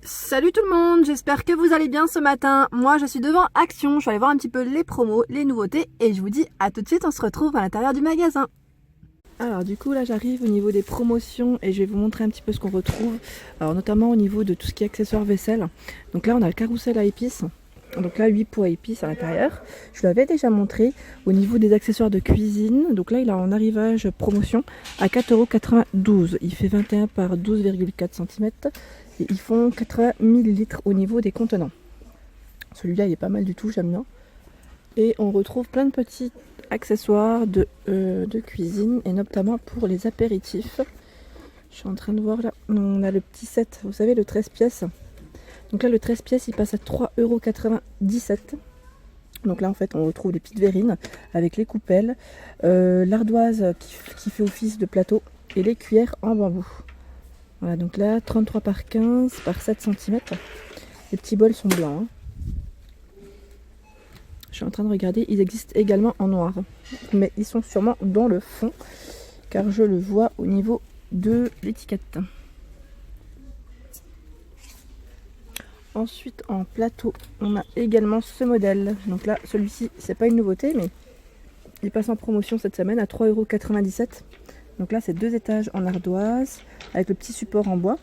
Salut tout le monde, j'espère que vous allez bien ce matin. Moi je suis devant Action, je suis allée voir un petit peu les promos, les nouveautés et je vous dis à tout de suite, on se retrouve à l'intérieur du magasin. Alors du coup là j'arrive au niveau des promotions et je vais vous montrer un petit peu ce qu'on retrouve. Alors notamment au niveau de tout ce qui est accessoires vaisselle. Donc là on a le carrousel à épices. Donc là 8 pots à épices à l'intérieur. Je l'avais déjà montré au niveau des accessoires de cuisine. Donc là il a en arrivage promotion à 4,92 €. Il fait 21 par 12,4 cm. Et ils font 80 ml au niveau des contenants. Celui-là il est pas mal du tout, j'aime bien. Et on retrouve plein de petits accessoires de cuisine et notamment pour les apéritifs. Je suis en train de voir là, on a le petit set, vous savez le 13 pièces. Donc là le 13 pièces il passe à 3,97 €. Donc là en fait on retrouve les petites verrines avec les coupelles, l'ardoise qui fait office de plateau et les cuillères en bambou. Voilà, donc là 33 par 15 par 7 cm. Les petits bols sont blancs. Je suis en train de regarder, ils existent également en noir. Mais ils sont sûrement dans le fond, car je le vois au niveau de l'étiquette. Ensuite en plateau, on a également ce modèle. Donc là, celui-ci, c'est pas une nouveauté, mais il passe en promotion cette semaine à 3,97 €. Donc là, c'est 2 étages en ardoise, avec le petit support en bois.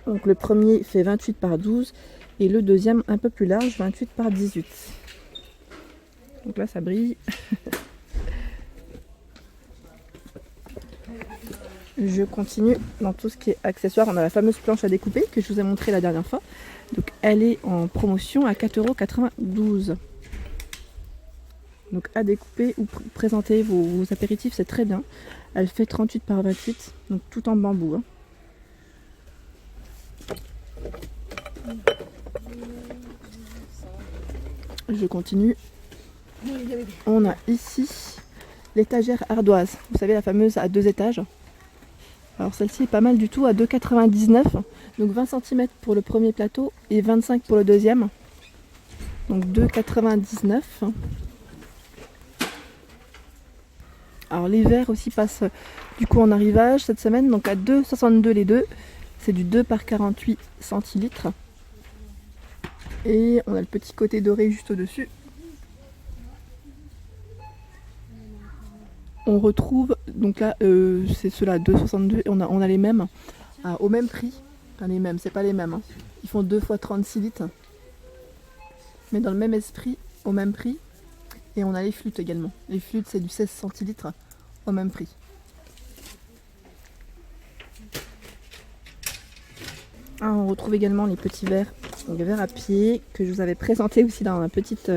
Donc le premier fait 28 par 12 et le deuxième un peu plus large, 28 par 18. Donc là ça brille. Je continue dans tout ce qui est accessoires. On a la fameuse planche à découper que je vous ai montré la dernière fois. Donc elle est en promotion à 4,92 €. Donc à découper ou présenter vos apéritifs, c'est très bien. Elle fait 38 par 28, donc tout en bambou. Je continue. On a ici l'étagère ardoise. Vous savez, la fameuse à 2 étages. Alors celle-ci est pas mal du tout, à 2,99 €. Donc 20 cm pour le premier plateau et 25 pour le deuxième. Donc 2,99 €. Alors les verres aussi passent du coup en arrivage cette semaine. Donc à 2,62 € les deux. C'est du 2 par 48 centilitres. Et on a le petit côté doré juste au-dessus. On retrouve, donc là, c'est ceux-là, 2,62 € et on a les mêmes, au même prix. Enfin les mêmes, c'est pas les mêmes. Ils font 2 fois 36 litres. Mais dans le même esprit, au même prix. Et on a les flûtes également. Les flûtes, c'est du 16 centilitres, au même prix. On retrouve également les petits verres, les verres à pied, que je vous avais présenté aussi dans ma petite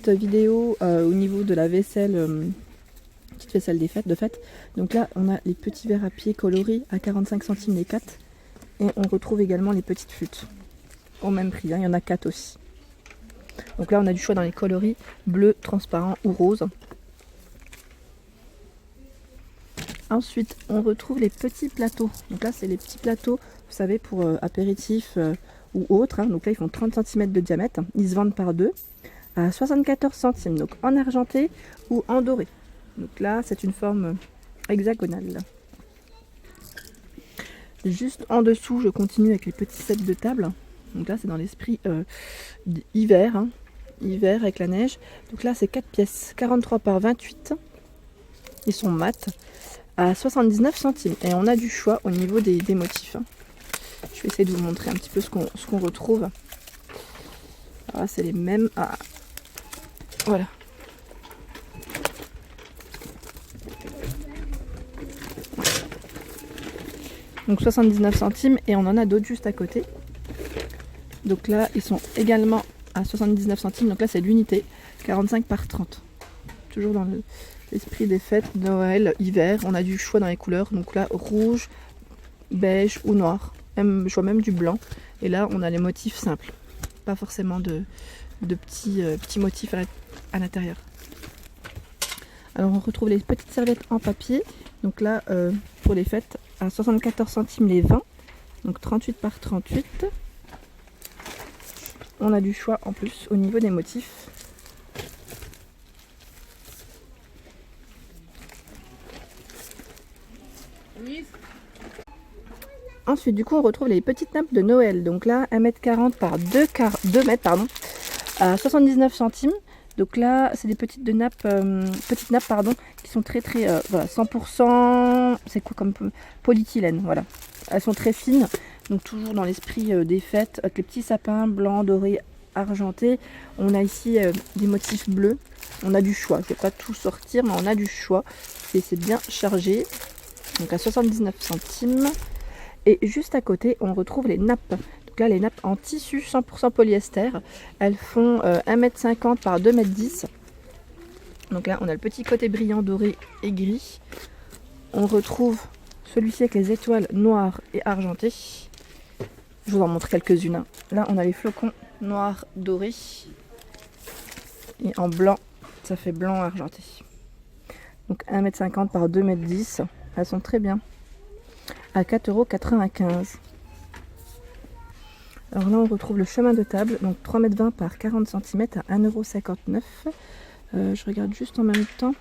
vidéo au niveau de la vaisselle. Petite vaisselle de fête. Donc là on a les petits verres à pied coloris à 45 centimes les 4 et on retrouve également les petites flûtes au même prix, il y en a 4 aussi. Donc là on a du choix dans les coloris bleu, transparent ou rose. Ensuite on retrouve les petits plateaux. Donc là c'est les petits plateaux, vous savez, pour apéritifs ou autres. Donc là ils font 30 cm de diamètre, ils se vendent par 2 à 74 centimes, donc en argenté ou en doré. Donc là, c'est une forme hexagonale. Juste en dessous, je continue avec les petits sets de table. Donc là, c'est dans l'esprit hiver, hiver avec la neige. Donc là, c'est 4 pièces, 43 par 28. Ils sont mat à 79 centimes. Et on a du choix au niveau des motifs. Je vais essayer de vous montrer un petit peu ce qu'on retrouve. Alors là, c'est les mêmes. Voilà. Donc 79 centimes et on en a d'autres juste à côté. Donc là ils sont également à 79 centimes. Donc là c'est l'unité 45 par 30. Toujours dans l'esprit des fêtes, Noël, hiver. On a du choix dans les couleurs. Donc là rouge, beige ou noir. Je vois même du blanc. Et là on a les motifs simples. Pas forcément de petits motifs à l'intérieur. Alors on retrouve les petites serviettes en papier. Donc là pour les fêtes à 74 centimes les 20. Donc 38 par 38. On a du choix en plus au niveau des motifs. Ensuite, du coup, on retrouve les petites nappes de Noël. Donc là, 1,40 m par 2 mètres, pardon, à 79 centimes. Donc là, c'est des petites nappes, qui sont très voilà, 100%, c'est quoi comme polyéthylène, voilà. Elles sont très fines, donc toujours dans l'esprit des fêtes, avec les petits sapins blancs, dorés, argentés. On a ici des motifs bleus. On a du choix. Je ne vais pas tout sortir, mais on a du choix. Et c'est bien chargé. Donc à 79 centimes. Et juste à côté, on retrouve les nappes. Donc là, les nappes en tissu 100% polyester. Elles font 1,50 m par 2,10 m. Donc là, on a le petit côté brillant doré et gris. On retrouve celui-ci avec les étoiles noires et argentées. Je vous en montre quelques-unes. Hein. Là, on a les flocons noirs dorés. Et en blanc, ça fait blanc argenté. Donc 1,50 m par 2,10 m. Elles sont très bien. À 4,95 €. Alors là, on retrouve le chemin de table. Donc 3,20 m par 40 cm à 1,59 €. Je regarde juste en même temps.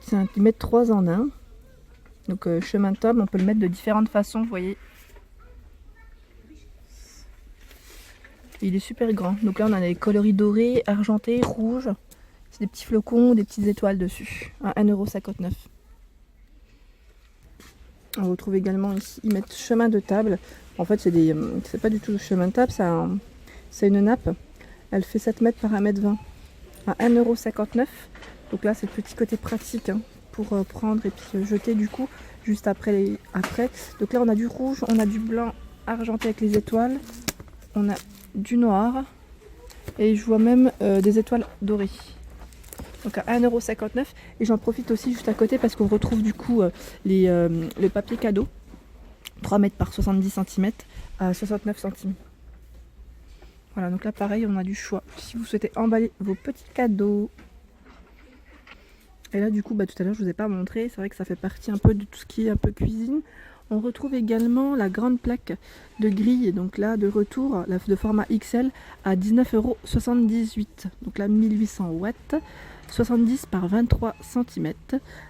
C'est un 1,3 m en 1. Donc chemin de table, on peut le mettre de différentes façons, vous voyez. Il est super grand. Donc là, on a des coloris dorés, argentés, rouges. C'est des petits flocons, des petites étoiles dessus. À 1,59 €. On retrouve également ici, ils mettent chemin de table. En fait, c'est pas du tout le chemin de table, c'est une nappe. Elle fait 7 mètres par 1,20 m à 1,59 €. Donc là, c'est le petit côté pratique hein, pour prendre et puis jeter du coup, juste après. Donc là, on a du rouge, on a du blanc argenté avec les étoiles. On a du noir et je vois même des étoiles dorées. Donc à 1,59 €. Et j'en profite aussi juste à côté parce qu'on retrouve du coup le papier cadeau. 3 mètres par 70 cm à 69 centimes. Voilà, donc là pareil, on a du choix. Si vous souhaitez emballer vos petits cadeaux. Et là du coup, tout à l'heure je vous ai pas montré. C'est vrai que ça fait partie un peu de tout ce qui est un peu cuisine. On retrouve également la grande plaque de grille, donc là de retour, de format XL à 19,78 €. Donc là 1800 watts. 70 par 23 cm.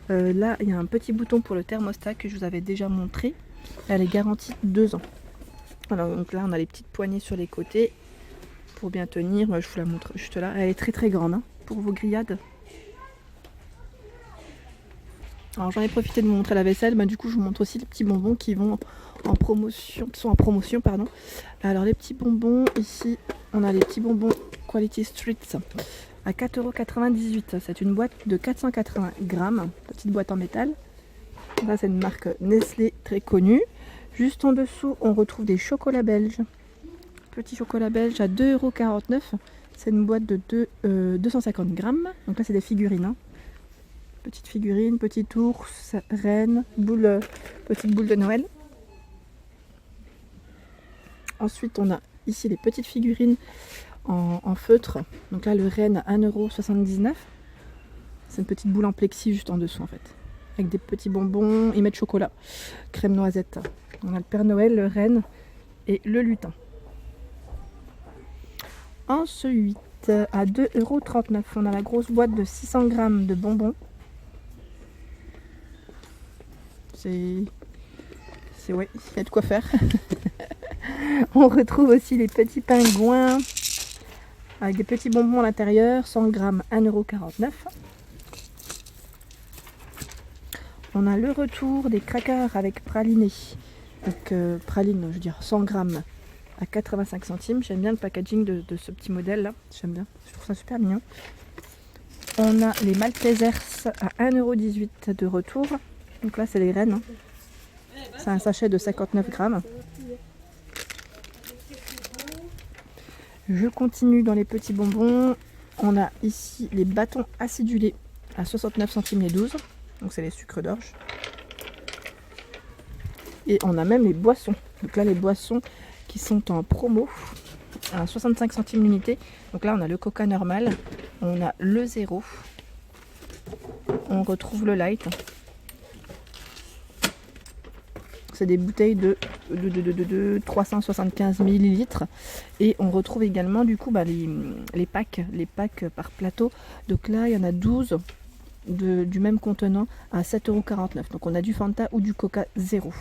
Là, il y a un petit bouton pour le thermostat que je vous avais déjà montré. Elle est garantie 2 ans. Alors, donc là, on a les petites poignées sur les côtés pour bien tenir. Je vous la montre juste là. Elle est très grande hein, pour vos grillades. Alors, j'en ai profité de vous montrer la vaisselle. Du coup, je vous montre aussi les petits bonbons qui sont en promotion. Alors, les petits bonbons, ici, on a les petits bonbons Quality Streets. À 4,98 €. C'est une boîte de 480 grammes, petite boîte en métal. Là, c'est une marque Nestlé très connue. Juste en dessous, on retrouve des chocolats belges. Petit chocolat belge à 2,49 €. C'est une boîte de 250 grammes. Donc là, c'est des figurines. Hein. Petite figurine, petit ours, reine, petite boule de Noël. Ensuite, on a ici les petites figurines en feutre. Donc là, le renne à 1,79 €. C'est une petite boule en plexi juste en dessous en fait. Avec des petits bonbons, ils mettent chocolat, crème noisette. On a le Père Noël, le renne et le lutin. Ensuite, à 2,39 €, on a la grosse boîte de 600 grammes de bonbons. Ouais, il y a de quoi faire. On retrouve aussi les petits pingouins avec des petits bonbons à l'intérieur, 100 grammes, 1,49 €. On a le retour des crackers avec praliné. Donc praline, je veux dire 100 grammes à 85 centimes. J'aime bien le packaging de ce petit modèle là. J'aime bien, je trouve ça super mignon. On a les Maltesers à 1,18 € de retour. Donc là, c'est les graines. Hein. C'est un sachet de 59 grammes. Je continue dans les petits bonbons. On a ici les bâtons acidulés à 69 centimes les 12. Donc c'est les sucres d'orge. Et on a même les boissons. Donc là, les boissons qui sont en promo à 65 centimes l'unité. Donc là, on a le coca normal. On a le zéro. On retrouve le light. C'est des bouteilles de 375 ml. Et on retrouve également du coup les packs par plateau. Donc là, il y en a 12. du même contenant à 7,49 €. Donc on a du Fanta ou du Coca 0.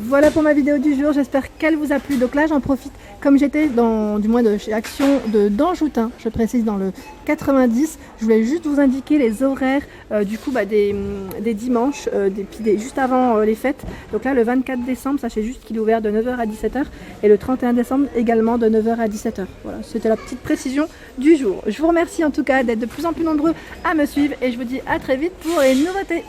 Voilà pour ma vidéo du jour, j'espère qu'elle vous a plu. Donc là j'en profite, comme j'étais du moins de chez Action d'Anjoutin, je précise dans le 90, je voulais juste vous indiquer les horaires du coup des dimanches, juste avant les fêtes. Donc là le 24 décembre, sachez juste qu'il est ouvert de 9 h à 17 h et le 31 décembre également de 9 h à 17 h. Voilà, c'était la petite précision du jour. Je vous remercie en tout cas d'être de plus en plus nombreux à me suivre et je vous dis à très vite pour les nouveautés.